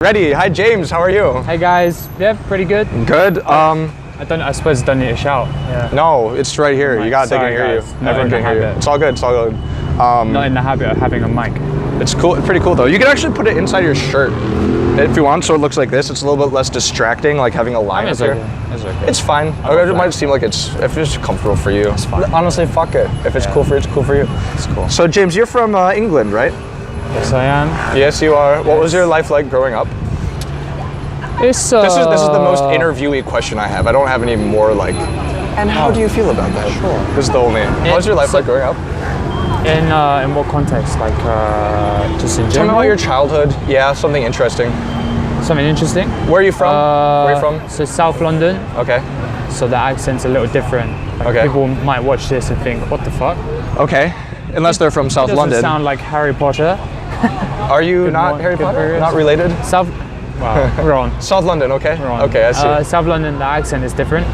Ready. Hi James, how are you? Hey guys, yeah, pretty good. Good. I suppose I don't need to shout. Yeah. No, it's right here. You got it. They can hear guys. you. Everyone can hear you. It's all good. It's all good. Not in the habit of having a mic. It's cool. Pretty cool though. You can actually put it inside your shirt if you want, so it looks like this. It's a little bit less distracting, like having a line up here. Okay. It's fine. It might seem like if it's comfortable for you. It's fine. Honestly, fuck it. If it's cool for you, it's cool for you. It's cool. So James, you're from England, right? Yes, I am. Yes, you are. What was your life like growing up? This is the most interviewey question I have. I don't have any more like. And how do you feel about that? Sure. This is the only. How was your life like growing up? In what context? Like just in general? Tell me about your childhood. Yeah, something interesting. Something interesting. Where are you from? Where are you from? So South London. Okay. So the accent's a little different. Like Okay. People might watch this and think, what the fuck? Okay. Unless they're from South Doesn't London. sound like Harry Potter. Are you not Harry Potter? Not related? South. Wow, we're on. South London. Okay. We're on. Okay, I see. South London, the accent is different.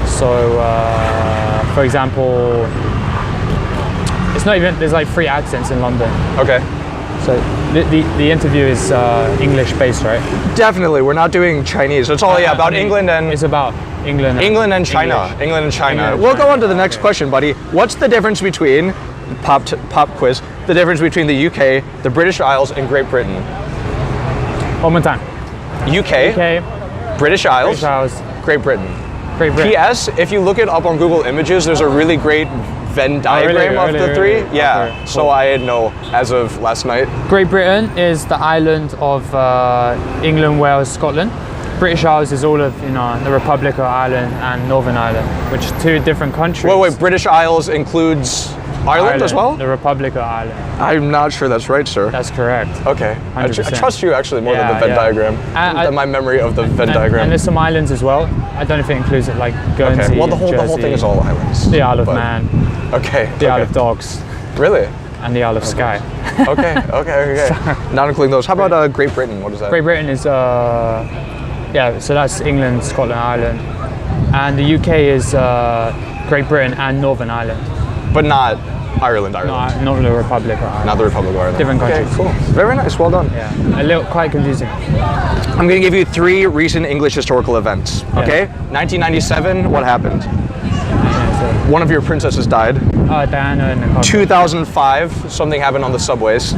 So, for example, it's not even. There's like 3 accents in London. Okay. So the interview is English based, right? Definitely. We're not doing Chinese. It's all about England and. It's about England. England and China. English. England and China. England and We'll go China. on to the next question, buddy. What's the difference between pop quiz? The difference between the UK, the British Isles, and Great Britain. One more time. UK, British Isles, British Isles, Great Britain. Great Britain. P.S. If you look it up on Google Images, there's a really great Venn diagram of the three. Really? Yeah. Okay, So cool. I know as of last night. Great Britain is the island of England, Wales, Scotland. British Isles is all of the Republic of Ireland and Northern Ireland, which are 2 different countries. Wait. British Isles includes Ireland as well? The Republic of Ireland. I'm not sure that's right, sir. That's correct. Okay. I 100%. trust you actually more than the Venn Yeah. diagram. Than my memory of the Venn diagram. And there's some islands as well. I don't know if it includes it, like Guernsey. Okay. Well, the whole Jersey, thing is all islands. the Isle of but- Man, Okay. the Isle of Dogs, Really? and the Isle of Skye. Okay. Not including those. How about Great Britain? What is that? Great Britain is so that's England, Scotland, Ireland, and the UK is Great Britain and Northern Ireland. But not Ireland. Not the Republic of Ireland. Not the Republic of Ireland. Different countries. Okay, cool. Very nice. Well done. Yeah, a little quite confusing. I'm going to give you 3 recent English historical events. Okay? 1997, what happened? One of your princesses died. Diana and the 2005, something happened on the subways.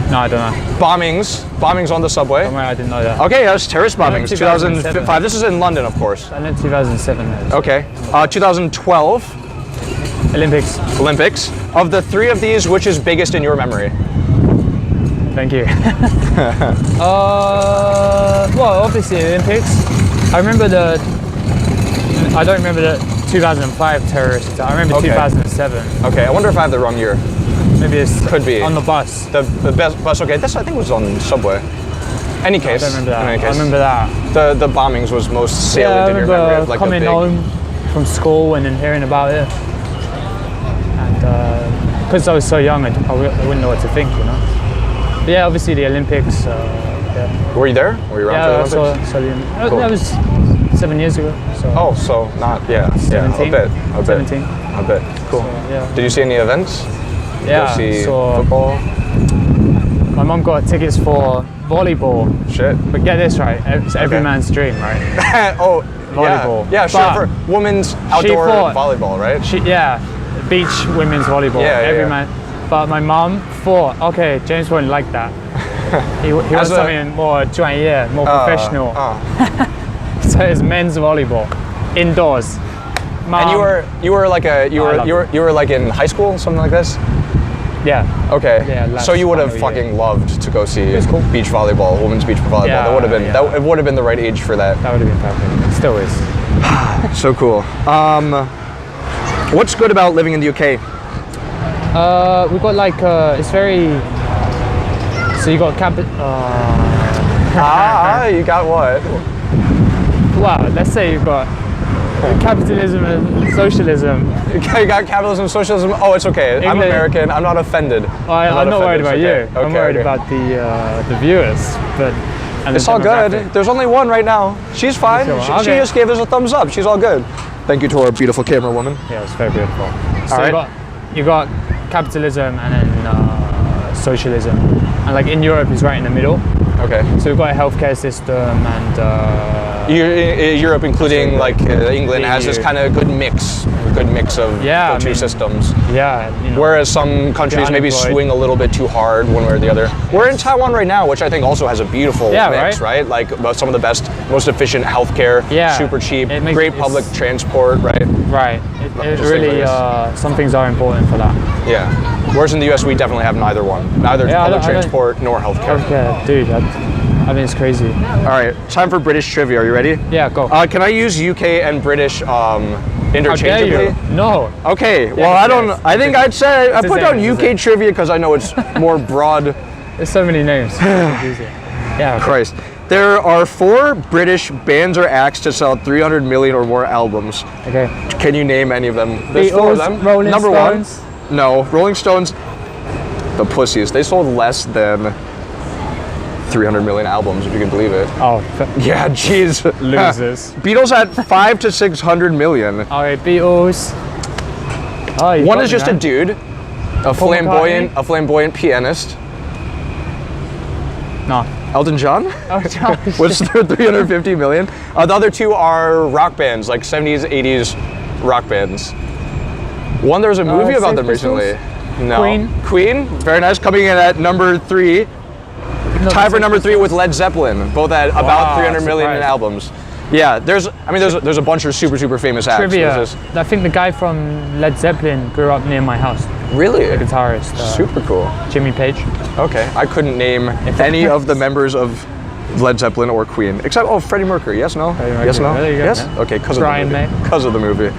No, I don't know. Bombings on the subway. Don't worry, I didn't know that. Okay, yes, terrorist bombings. 2007. 2005. This is in London, of course. And then 2007. Okay. 2012, Olympics. Olympics. Of the 3 of these, which is biggest in your memory? Thank you. Well, obviously Olympics. I don't remember the 2005 terrorists. I remember Okay. 2007. Okay, I wonder if I have the wrong year. Maybe it's Could be. on the bus. The best bus. Okay, this I think was on subway. Any case. I don't remember that. In any I case. remember that. The bombings was most Yeah, I salient in your memory. remember Of like coming the big. home from school and then hearing about it. And because I was so young, I wouldn't know what to think, But yeah, obviously the Olympics. Yeah, Were you there? Were you around yeah, I for the Olympics? saw the Olympics. Cool. That was 7 years ago. So Oh, so not yeah, 17. a bit. 17. A bit. Cool. So, yeah. Did you see any events? Yeah, Go see so football. my mum got tickets for volleyball. Shit. But get this right, it's every Okay. man's dream, right? Oh, Volleyball. Yeah, sure. But For women's outdoor thought- volleyball, right? Beach women's volleyball. Yeah, every yeah. man. But my mum thought, okay, James wouldn't like that. He wants As a- something more 专业, more professional. So it's men's volleyball, indoors. Mom, And you were like I loved you were like in high school, something like this. yeah, Okay. Yeah, last so you would have final year. fucking loved to go see was cool. beach volleyball, women's beach volleyball. Yeah, that would have been yeah. it would have been the right age for that. that would have been perfect. It still is. So cool. What's good about living in the UK? We got like it's very. So you got You got what? well, let's say you've got capitalism and socialism. You got capitalism, socialism. Oh, it's okay. I'm England- American. I'm not offended. I'm not worried about offended. you. I'm worried about the viewers. But and It's the all good. demographic. There's only one right now. She's fine. Sure. She Okay. just gave us a thumbs up. She's all good. Thank you to our beautiful camera woman. Yeah, it's very beautiful. So All right. you got capitalism and then socialism, and like in Europe is right in the middle. Okay. So we've got a healthcare system, and Europe, including like England, has this EU. kind of good mix of Yeah, the I two mean, systems. yeah. You know, Whereas some countries maybe unemployed. swing a little bit too hard one way or the other. We're in Taiwan right now, which I think also has a beautiful Yeah, mix, right? Like some of the best, most efficient healthcare, Yeah. super cheap, It makes- great public transport, right? right. It Just really like some things are important for that. Yeah. Whereas in the US, we definitely have neither one, neither Yeah, I public don't- transport nor healthcare. Healthcare, dude. I mean, it's crazy. All right, time for British trivia. Are you ready? Yeah, go. Can I use UK and British How dare interchangeably? you? No. Okay, well, Yes, I don't. yes. I think I'd say I the put same, down it's the UK same. trivia because I know it's more broad. There's so many names. Yeah. Okay. Christ. There are 4 British bands or acts to sell 300 million or more albums. Okay. Can you name any of them? There's 4 of Beatles, them. Rolling Number Stones. 1. No, Rolling Stones. The pussies. They sold less than 300 million albums, if you can believe it. Oh, Yeah, jeez. losers. Beatles had 5 to 600 million. Alright, Beatles. Oh, you One got is me, just a man. dude, Paul McCartney? a flamboyant pianist. No. Elton John, Oh, John. which they're 350 million. The other 2 are rock bands, like 70s, 80s rock bands. One, there was a movie about Sex them Pistols? recently. No. Queen? Queen, very nice. Coming in at number 3. No, Tie for Sex number 3 with Led Zeppelin, both at about Wow, 300 million in surprised. albums. Yeah, there's a bunch of super famous acts. Trivia. There's this- I think the guy from Led Zeppelin grew up near my house. Really? The guitarist. Super cool. Jimmy Page. Okay, I couldn't name any of the members of Led Zeppelin or Queen, except Freddie Mercury. Yes, no. Mercury. Yes, no. There you go, Yes. man. Okay, because of the Brian movie. May. Because of the movie.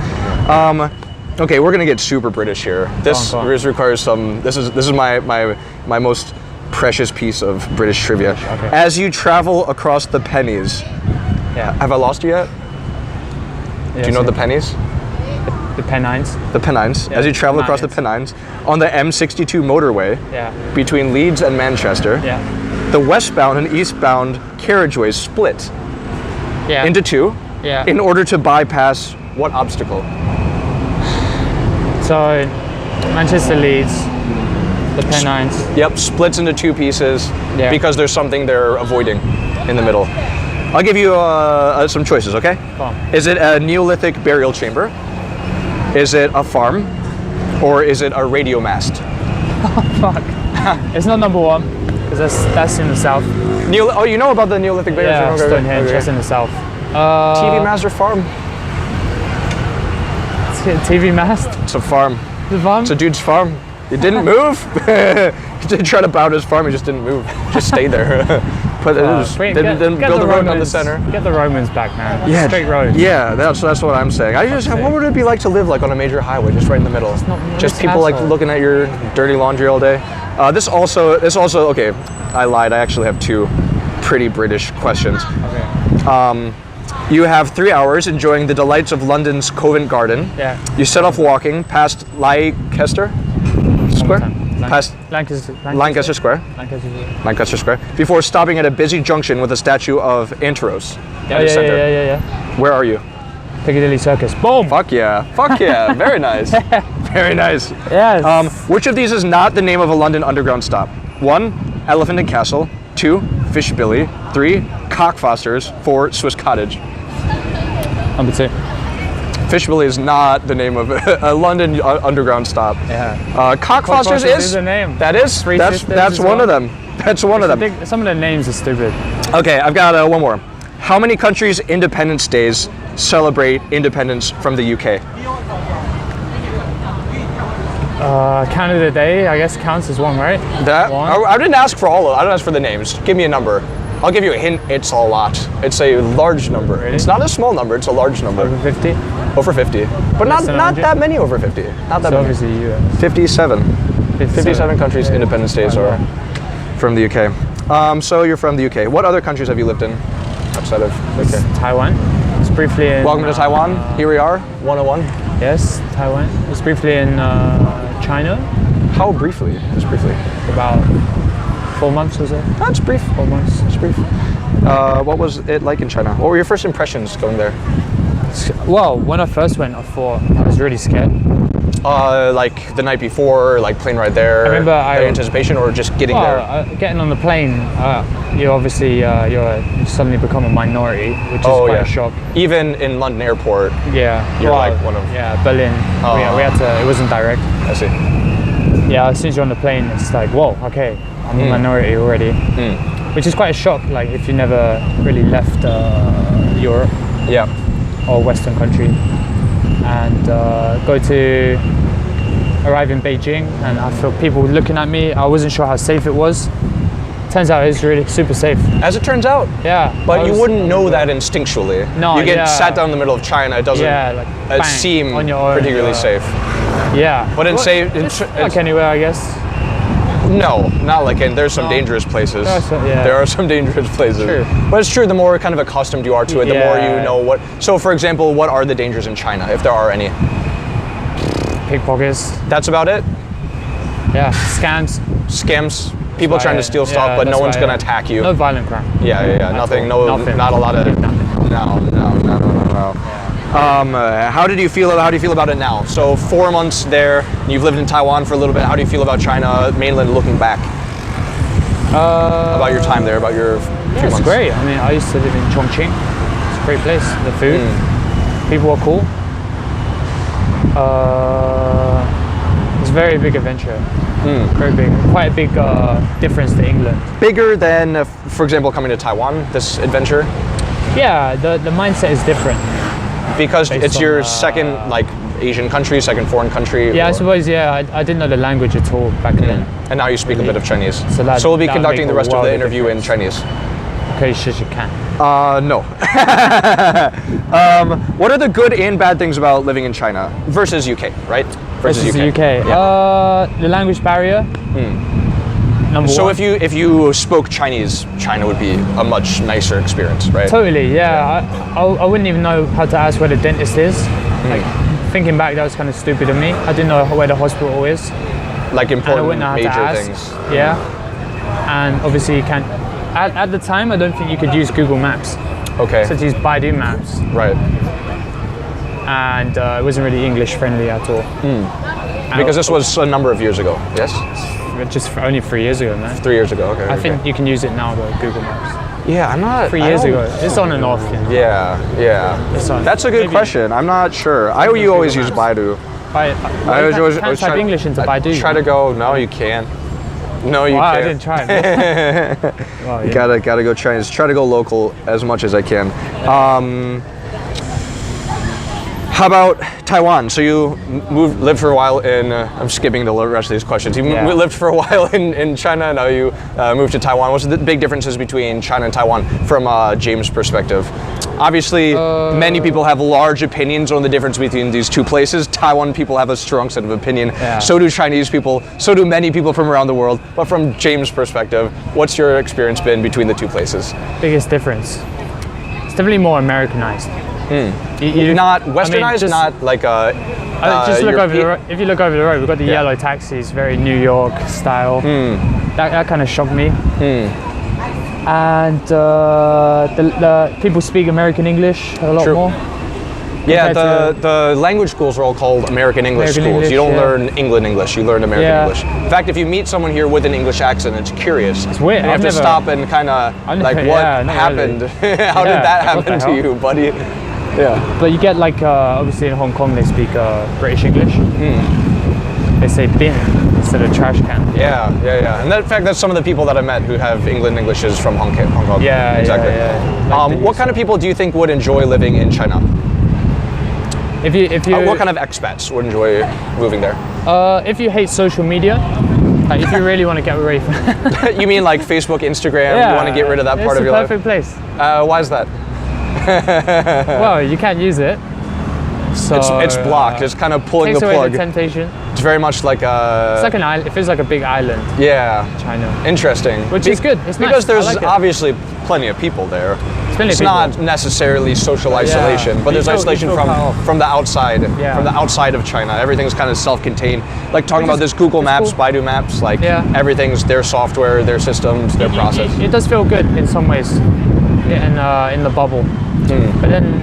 Okay, we're gonna get super British here. This Go on. requires some. This is my most precious piece of British trivia. Okay. As you travel across the pennies, Yeah. have I lost you yet? Do you know the pennies? The Pennines? The Pennines. Yeah, As you travel across the Pennines on the M62 motorway Yeah. between Leeds and Manchester. Yeah. The westbound and eastbound carriageways split Yeah. into 2 Yeah. in order to bypass what obstacle? So, Manchester Leeds, the Pennines. Yep, splits into 2 pieces Yeah. because there's something they're avoiding in the middle. I'll give you some choices, okay? Go on. Is it a Neolithic burial chamber? Is it a farm? Or is it a radio mast? Fuck. It's not number 1, because that's in the south. Oh, you know about the Neolithic burial Yeah, chamber? Stonehenge, Okay. that's in the south. TV mast or farm? TV mast? It's a farm. The farm? It's a dude's farm. It didn't move. He did try to bout his farm. He just didn't move. Just stayed there. But it was, didn't build a road down the center. Get the Romans back, man. Yeah, Straight roads. Yeah, that's what I'm saying. What would it be like to live like on a major highway, just right in the middle? Just people like asshole. looking at your dirty laundry all day. This also okay. I lied. I actually have 2 pretty British questions. Okay. You have 3 hours enjoying the delights of London's Covent Garden. Yeah. You set off walking past Leicester Square, past Lancaster Square. Lancaster Square, before stopping at a busy junction with a statue of Anteros at the center. Yeah. Where are you? Piccadilly Circus. Boom! Fuck yeah. Fuck yeah. Very nice. Very nice. Yes. Which of these is not the name of a London Underground stop? 1, Elephant and Castle. 2, Fishbilly. 3, Cockfosters. 4, Swiss Cottage. Number 2. Fishbilly is not the name of a London Underground stop. Yeah. Cockfosters is a name. That is. Three That's Sisters that's as one of well. them. That's one of them. Some of the names are stupid. Okay, I've got one more. How many countries' Independence Days celebrate independence from the UK? Canada Day, I guess, counts as one, right? That One. I didn't ask for all of. I didn't ask for the names. Give me a number. I'll give you a hint. It's a lot. It's a large number. Really? It's not a small number. It's a large number. Over 50? Over 50, but not than not 100? that many over 50. Not that So many. obviously you. 57. 57 countries' Independence Days Oh, are from the UK. So you're from the UK. What other countries have you lived in outside of the UK? Taiwan. It's briefly in. Welcome to Taiwan. Here we are, 101. Yes, Taiwan. It's briefly in China. How briefly? Just briefly. About 4 months, was it? That's brief. 4 months. That's brief. What was it like in China? What were your first impressions going there? Well, when I first went, I thought I was really scared. Like the night before, like plane ride there? I remember anticipation, or just getting there? Getting on the plane, you obviously you suddenly become a minority, which is quite a shock. Even in London airport. Yeah. You're like one of. Yeah, Berlin. We had to. It wasn't direct. I see. Yeah, as soon as you're on the plane, it's like, whoa, okay, I'm a minority already, which is quite a shock. Like if you never really left Europe. Yeah. Or Western country, and arrive in Beijing, and I feel people looking at me. I wasn't sure how safe it was. Turns out it's really super safe. As it turns out. Yeah. But you wouldn't know that instinctually. No. You get sat down in the middle of China. It doesn't seem particularly safe. Yeah. But it's like anywhere, I guess. No, not like there's some dangerous places. There are some dangerous places. True. But it's true, the more kind of accustomed you are to it, the more you know what. So for example, what are the dangers in China, if there are any? Pickpockets. That's about it? Yeah, scams. Scams. People trying to steal stuff, but no one's going to attack you. No violent crime. Yeah. Nothing. Not a lot of. No. How do you feel about it now? So 4 months there, you've lived in Taiwan for a little bit. How do you feel about China mainland looking back? About your time there, about your few months? It's great. I mean, I used to live in Chongqing. It's a great place. The food, people are cool. It's a very big adventure. Very big. Quite a big difference to England. Bigger than, for example, coming to Taiwan, this adventure? Yeah, the mindset is different. Because it's your second Asian country, second foreign country? Yeah, I suppose, I didn't know the language at all back then. And now you speak a bit of Chinese. So we'll be conducting the rest of the interview in Chinese. Okay, sure you can. No. What are the good and bad things about living in China versus UK, right? Versus the UK. Yeah. The language barrier. Number so one. if you spoke Chinese, China would be a much nicer experience, right? Totally, yeah. I wouldn't even know how to ask where the dentist is. Like thinking back, that was kind of stupid of me. I didn't know where the hospital is. Like important and I wouldn't know how major to ask. things. Yeah. And obviously you can't. At the time, I don't think you could use Google Maps. Okay. So to use Baidu Maps. Right. And it wasn't really English friendly at all. Because this was a number of years ago, yes? Just only 3 years ago, man. 3 years ago, okay. I think you can use it now, though, Google Maps. Yeah, I'm not. 3 years ago. It's on and off. Yeah. It's on. That's a good question. I'm not sure. You always use Baidu. I can't type English into Baidu. Try to go. No, you can't. No, you can't. I didn't try. Well, yeah. Gotta go Chinese. Try to go local as much as I can. How about Taiwan? So you lived for a while in, I'm skipping the rest of these questions. You lived for a while in China, now you moved to Taiwan. What's the big differences between China and Taiwan from James' perspective? Obviously, many people have large opinions on the difference between these two places. Taiwan people have a strong set of opinion. Yeah. So do Chinese people, so do many people from around the world. But from James' perspective, what's your experience been between the two places? Biggest difference? It's definitely more Americanized. Not westernized, not like a. Just look over the road. If you look over the road, we've got the yellow taxis, very New York style. That kind of shocked me. And the people speak American English a lot more. Yeah, the language schools are all called American English schools. You don't learn England English, you learn American English. In fact, if you meet someone here with an English accent, it's curious. It's weird. You have to stop and kind of what happened? Really. How did that happen to you, buddy? Yeah. But you get obviously in Hong Kong they speak British English. They say bin instead of trash can. Yeah. And in fact, that's some of the people that I met who have England Englishes from Hong Kong. Yeah, exactly. Yeah. What kind of people do you think would enjoy living in China? If you what kind of expats would enjoy moving there? If you hate social media, if you really want to get away from it. You mean like Facebook, Instagram? Yeah, you want to get rid of that part of your life? It's the perfect place. Why is that? Well, you can't use it. So it's blocked. It's kind of pulling the plug. Takes away the temptation. It's very much like a. It's like an island. It feels like a big island. Yeah. China. Interesting. Which is good. It's because nice. there's obviously plenty of people there. It's not necessarily social isolation, but there's isolation from the outside. Yeah. From the outside of China, everything's kind of self-contained. Like talking about this Google Maps, Baidu Maps, like everything's their software, their systems, their process. It does feel good in some ways, in the bubble. But then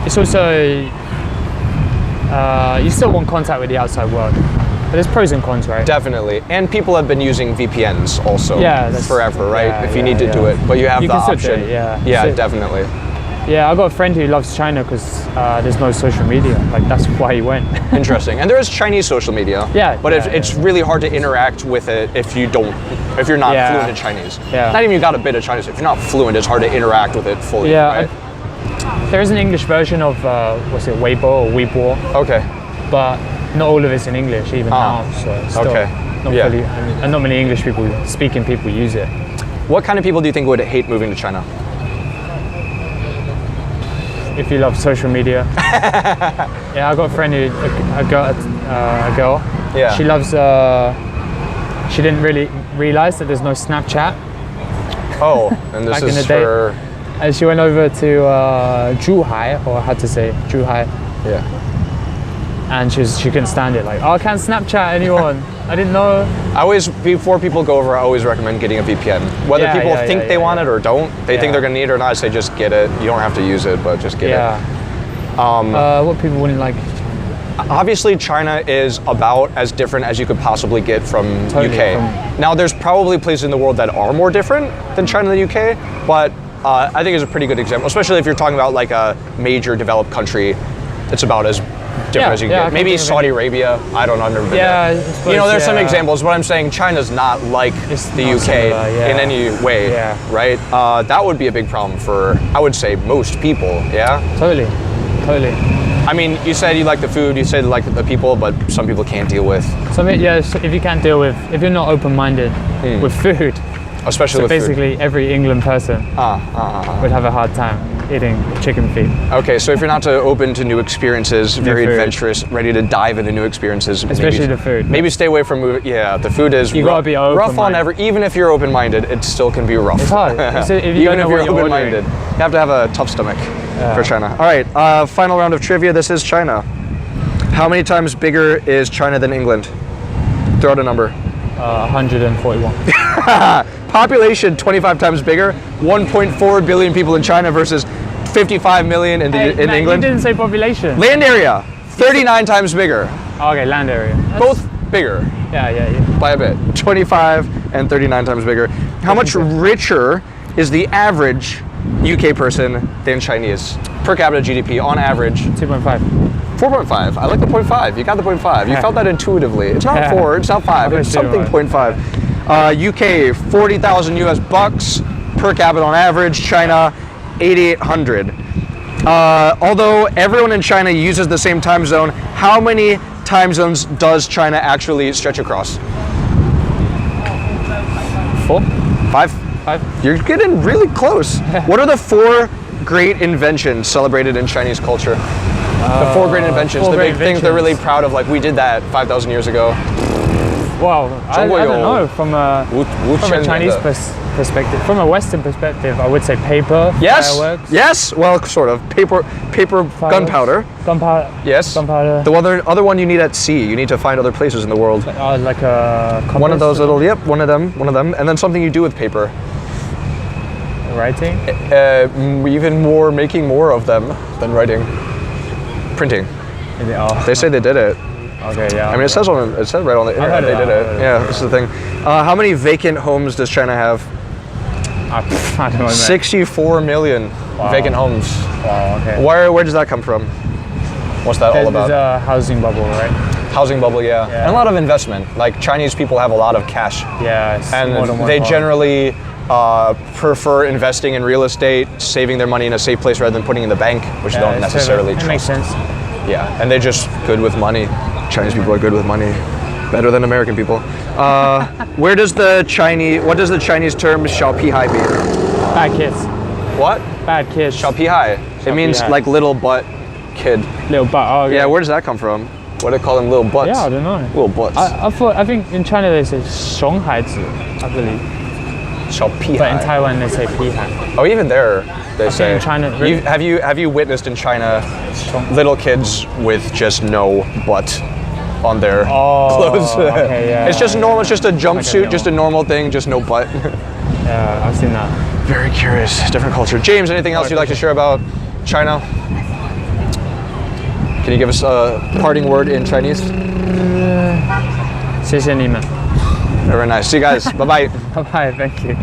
it's also you still want contact with the outside world. But there's pros and cons, right? Definitely. And people have been using VPNs also forever, right? Yeah, if you need to do it. But you have the option. Yeah, So, definitely. yeah, I got a friend who loves China because there's no social media. Like, that's why he went. Interesting. And there is Chinese social media. Yeah. But it's really hard to interact with it if you're not fluent in Chinese. Yeah. Not even you got a bit of Chinese. If you're not fluent, it's hard to interact with it fully. Yeah. Right? There is an English version of, what's it, Weibo or Weibo. Okay. But not all of it's in English even now. So it's still not really, and not many English speaking people use it. What kind of people do you think would hate moving to China? If you love social media. Yeah, I got a friend who, a girl. Yeah. She loves, she didn't really realize that there's no Snapchat. Oh, and this Back in is the day. for... And she went over to Zhuhai, or how to say, Zhuhai. Yeah. And she couldn't stand it. Like, oh, I can't Snapchat anyone. I didn't know. Before people go over, I always recommend getting a VPN. Whether people think they want it or don't, they think they're gonna need it or not, I say just get it. You don't have to use it, but just get it. What people wouldn't like? Obviously, China is about as different as you could possibly get from UK. Now, there's probably places in the world that are more different than China and the UK, but I think it's a pretty good example, especially if you're talking about like a major developed country. It's about as different as you can get. Maybe Saudi Arabia. I don't know. I've never been there. You know, there's some examples, but I'm saying China's not like the UK in any way, right? That would be a big problem for, I would say, most people. Yeah. Totally. I mean, you said you like the food, you said you like the people, but some people can't deal with. So if you can't deal with, if you're not open-minded with food, especially with basically food. Every England person would have a hard time eating chicken feet. Okay, so if you're not open to new experiences, very adventurous, ready to dive into new experiences, especially the food. Maybe stay away from moving. Yeah, the food is you gotta be rough on even if you're open-minded, it still can be rough. It's hard. If you even if you're open-minded, you have to have a tough stomach for China. All right, final round of trivia. This is China. How many times bigger is China than England? Throw out a number. 141. Population 25 times bigger. 1.4 billion people in China versus 55 million in England. You didn't say population. Land area 39 times bigger. Okay, land area. Both bigger. Yeah. By a bit. 25 and 39 times bigger. How much richer is the average UK person than Chinese? Per capita GDP on average. 2.5. 4.5. I like the 0.5. You got the 0.5. You felt that intuitively. It's not 4. It's not 5. It's something 0.5. UK 40,000 US bucks per capita on average. China 8,800. Although everyone in China uses the same time zone, how many time zones does China actually stretch across? 4. 5. You're getting really close. What are the 4 great inventions celebrated in Chinese culture? The 4 great inventions, the big things they're really proud of, like we did that 5,000 years ago. Well, I don't know, from a Chinese perspective, from a Western perspective, I would say paper, fireworks. Yes, well, sort of. Paper, gunpowder. Gunpowder. Yes. Gunpowder. The other one you need at sea. You need to find other places in the world. Like a compass. One of those little, one of them. And then something you do with paper. Writing? Even more, making more of them than writing. Printing. They say they did it. Okay, yeah. I mean, it says right on the internet they did it. Yeah, this is the thing. How many vacant homes does China have? I don't know. 64 million vacant homes. Wow, okay. Where does that come from? What's that all about? There's a housing bubble, right? Housing bubble, yeah. And a lot of investment. Like Chinese people have a lot of cash. Yeah, and they generally prefer investing in real estate, saving their money in a safe place rather than putting it in the bank, which they don't necessarily trust. That makes sense. Yeah, and they're just good with money. Chinese people are good with money, better than American people. What does the Chinese term 小屁孩 mean? Bad kids. What? Bad kids. 小屁孩. It means like little butt kid. Little butt. Oh, okay. Yeah, where does that come from? What do they call them? Little butts? Yeah, I don't know. Little butts. I think in China they say 熊孩子, I believe. 小屁孩. But in Taiwan they say 屁孩. Oh, even there they say. In China, really? Have you witnessed in China little kids with just no butt on their clothes? Okay, yeah. It's just normal. It's just a jumpsuit, just a normal thing, just no butt. Yeah, I've seen that. Very curious, different culture. James, anything else you'd like to share about China? Can you give us a parting word in Chinese? 谢谢你们 Very nice. See you guys. Bye bye. Bye bye, thank you.